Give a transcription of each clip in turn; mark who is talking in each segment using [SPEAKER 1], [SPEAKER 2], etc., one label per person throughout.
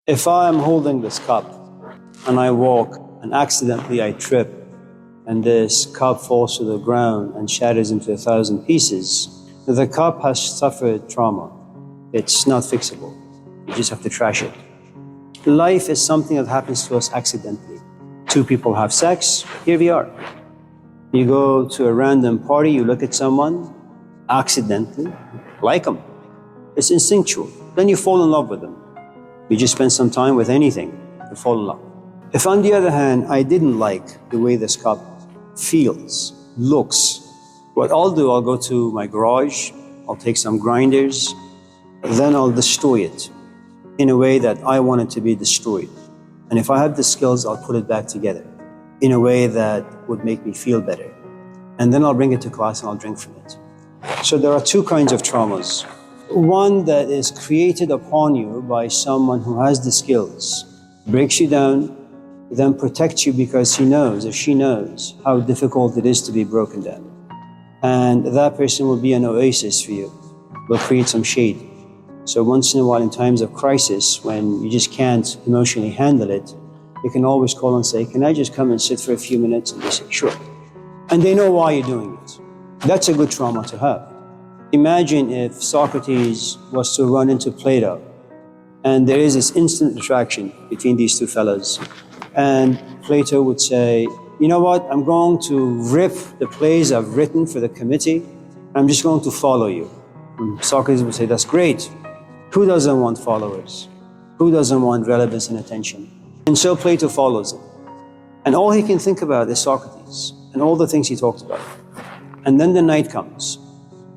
[SPEAKER 1] If I am holding this cup and I walk and accidentally I trip and this cup falls to the ground and shatters into 1,000 pieces, the cup has suffered trauma. It's not fixable. You just have to trash it. Life is something that happens to us accidentally. Two people have sex, here we are. You go to a random party, you look at someone, accidentally, like them. It's instinctual. Then you fall in love with them. You just spend some time with anything to fall in love. If on the other hand, I didn't like the way this cup feels, looks, what I'll do, I'll go to my garage, I'll take some grinders, then I'll destroy it in a way that I want it to be destroyed. And if I have the skills, I'll put it back together in a way that would make me feel better. And then I'll bring it to class and I'll drink from it. So there are two kinds of traumas. One that is created upon you by someone who has the skills, breaks you down, then protects you because he knows or she knows how difficult it is to be broken down. And that person will be an oasis for you, will create some shade. So once in a while in times of crisis, when you just can't emotionally handle it, you can always call and say, can I just come and sit for a few minutes? And they say, sure. And they know why you're doing it. That's a good trauma to have. Imagine if Socrates was to run into Plato and there is this instant attraction between these two fellows. And Plato would say, you know what, I'm going to rip the plays I've written for the committee. I'm just going to follow you. And Socrates would say, that's great. Who doesn't want followers? Who doesn't want relevance and attention? And so Plato follows him. And all he can think about is Socrates and all the things he talked about. And then the night comes.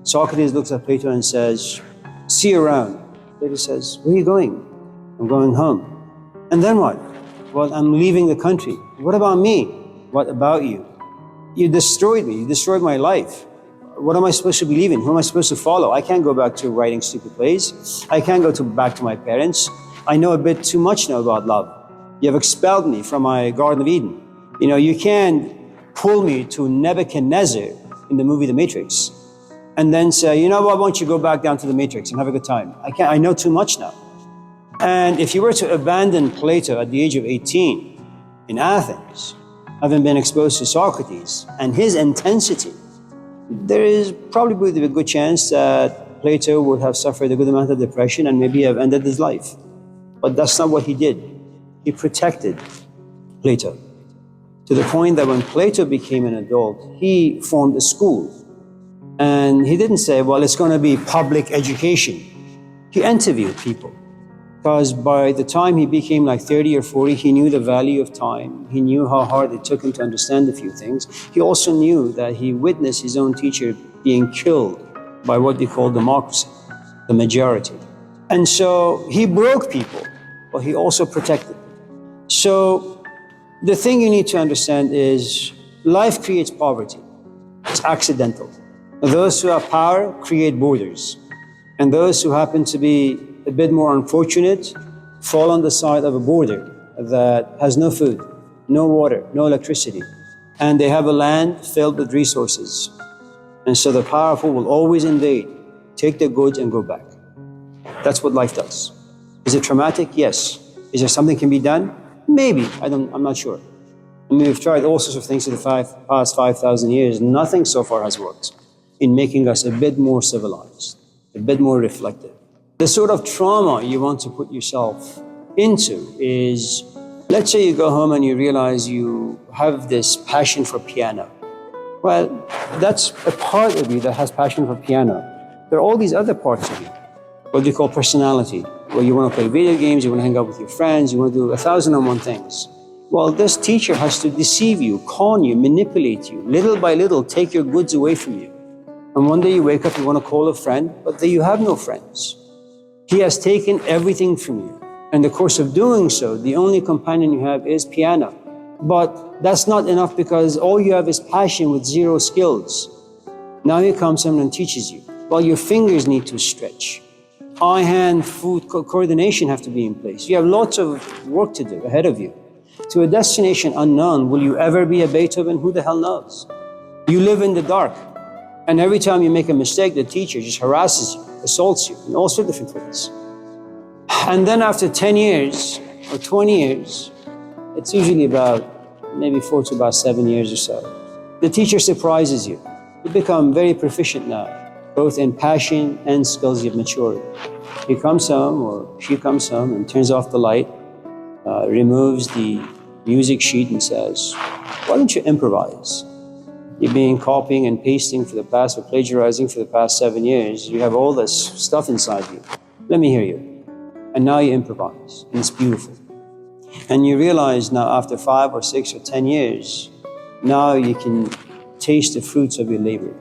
[SPEAKER 1] Socrates looks at Plato and says, see you around. Plato says, where are you going? I'm going home. And then what? Well, I'm leaving the country. What about me? What about you? You destroyed me. You destroyed my life. What am I supposed to believe in? Who am I supposed to follow? I can't go back to writing stupid plays. I can't go back to my parents. I know a bit too much now about love. You have expelled me from my Garden of Eden. You know, you can't pull me to Nebuchadnezzar in the movie The Matrix and then say, you know what, why don't you go back down to the Matrix and have a good time? I know too much now. And if you were to abandon Plato at the age of 18 in Athens, having been exposed to Socrates and his intensity, there is probably a good chance that Plato would have suffered a good amount of depression and maybe have ended his life. But that's not what he did. He protected Plato to the point that when Plato became an adult, he formed a school. And he didn't say, well, it's going to be public education. He interviewed people. Because by the time he became like 30 or 40, he knew the value of time. He knew how hard it took him to understand a few things. He also knew that he witnessed his own teacher being killed by what they call democracy, the majority. And so he broke people, but he also protected them. So the thing you need to understand is life creates poverty. It's accidental. Those who have power create borders. And those who happen to be a bit more unfortunate fall on the side of a border that has no food, no water, no electricity. And they have a land filled with resources. And so the powerful will always invade, take their goods and go back. That's what life does. Is it traumatic? Yes. Is there something can be done? Maybe. I'm not sure. I mean, we've tried all sorts of things in the past 5,000 years. Nothing so far has worked in making us a bit more civilized, a bit more reflective. The sort of trauma you want to put yourself into is, let's say you go home and you realize you have this passion for piano. Well, that's a part of you that has passion for piano. There are all these other parts of you, what we call personality, where you want to play video games, you want to hang out with your friends, you want to do 1,001 things. Well, this teacher has to deceive you, con you, manipulate you, little by little take your goods away from you. And one day you wake up, you want to call a friend, but then you have no friends. He has taken everything from you. In the course of doing so, the only companion you have is piano. But that's not enough because all you have is passion with zero skills. Now here comes someone and teaches you. Well, your fingers need to stretch. Eye-hand foot coordination have to be in place. You have lots of work to do ahead of you. To a destination unknown, will you ever be a Beethoven? Who the hell knows? You live in the dark. And every time you make a mistake, the teacher just harasses you, assaults you in all sorts of different ways. And then after 10 years or 20 years, it's usually about maybe 4 to about 7 years or so, the teacher surprises you. You become very proficient now, both in passion and skills you've matured. He comes home or she comes home and turns off the light, removes the music sheet and says, why don't you improvise? You've been copying and pasting for the past, or plagiarizing for the past 7 years. You have all this stuff inside you. Let me hear you. And now you improvise, and it's beautiful. And you realize now after 5 or 6 or 10 years, now you can taste the fruits of your labor.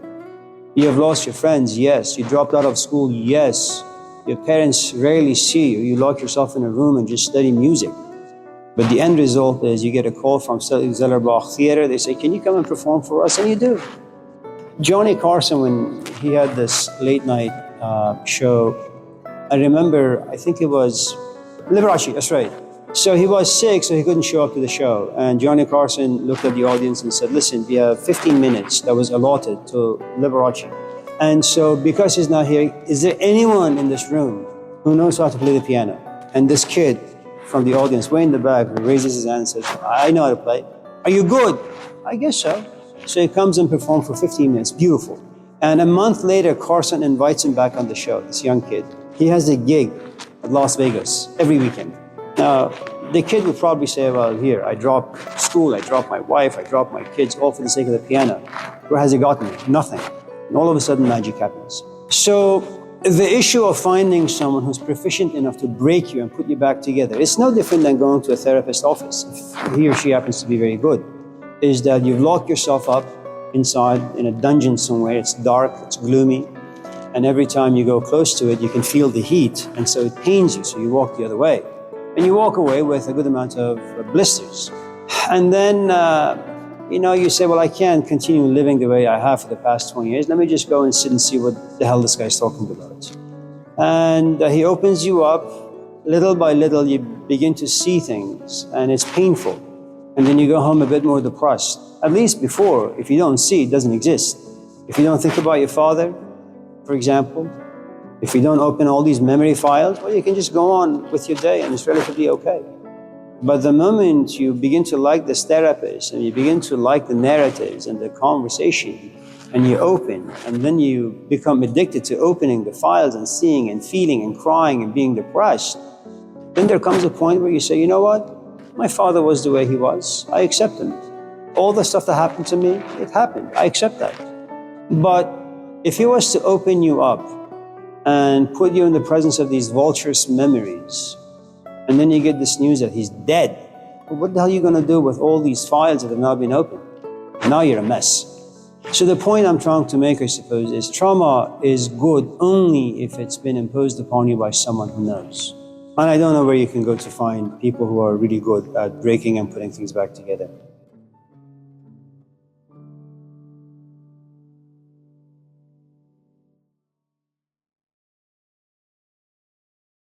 [SPEAKER 1] You have lost your friends, yes. You dropped out of school, yes. Your parents rarely see you. You lock yourself in a room and just study music. But the end result is you get a call from Zellerbach Theater. They say, can you come and perform for us? And you do. Johnny Carson, when he had this late night show, I remember, I think it was Liberace, that's right. So he was sick, so he couldn't show up to the show. And Johnny Carson looked at the audience and said, listen, we have 15 minutes that was allotted to Liberace. And so because he's not here, is there anyone in this room who knows how to play the piano? And this kid from the audience, way in the back, raises his hand and says, I know how to play. Are you good? I guess so. So he comes and performs for 15 minutes, beautiful. And a month later, Carson invites him back on the show, this young kid. He has a gig at Las Vegas every weekend. Now, the kid would probably say, well, here, I dropped school, I dropped my wife, I dropped my kids, all for the sake of the piano. Where has it gotten me? Nothing. And all of a sudden, magic happens. So the issue of finding someone who's proficient enough to break you and put you back together, it's no different than going to a therapist's office, if he or she happens to be very good, is that you've locked yourself up inside in a dungeon somewhere. It's dark, it's gloomy, and every time you go close to it, you can feel the heat, and so it pains you, so you walk the other way. And you walk away with a good amount of blisters. And then, you say, well, I can't continue living the way I have for the past 20 years. Let me just go and sit and see what the hell this guy's talking about. And he opens you up. Little by little, you begin to see things, and it's painful. And then you go home a bit more depressed. At least before, if you don't see, it doesn't exist. If you don't think about your father, for example, if you don't open all these memory files, well, you can just go on with your day and it's relatively okay. But the moment you begin to like this therapist and you begin to like the narratives and the conversation, and you open, and then you become addicted to opening the files and seeing and feeling and crying and being depressed, then there comes a point where you say, you know what? My father was the way he was. I accept him. All the stuff that happened to me, it happened. I accept that. But if he was to open you up and put you in the presence of these vulturous memories, and then you get this news that he's dead, well, what the hell are you going to do with all these files that have now been opened? Now you're a mess. So the point I'm trying to make, I suppose, is trauma is good only if it's been imposed upon you by someone who knows. And I don't know where you can go to find people who are really good at breaking and putting things back together.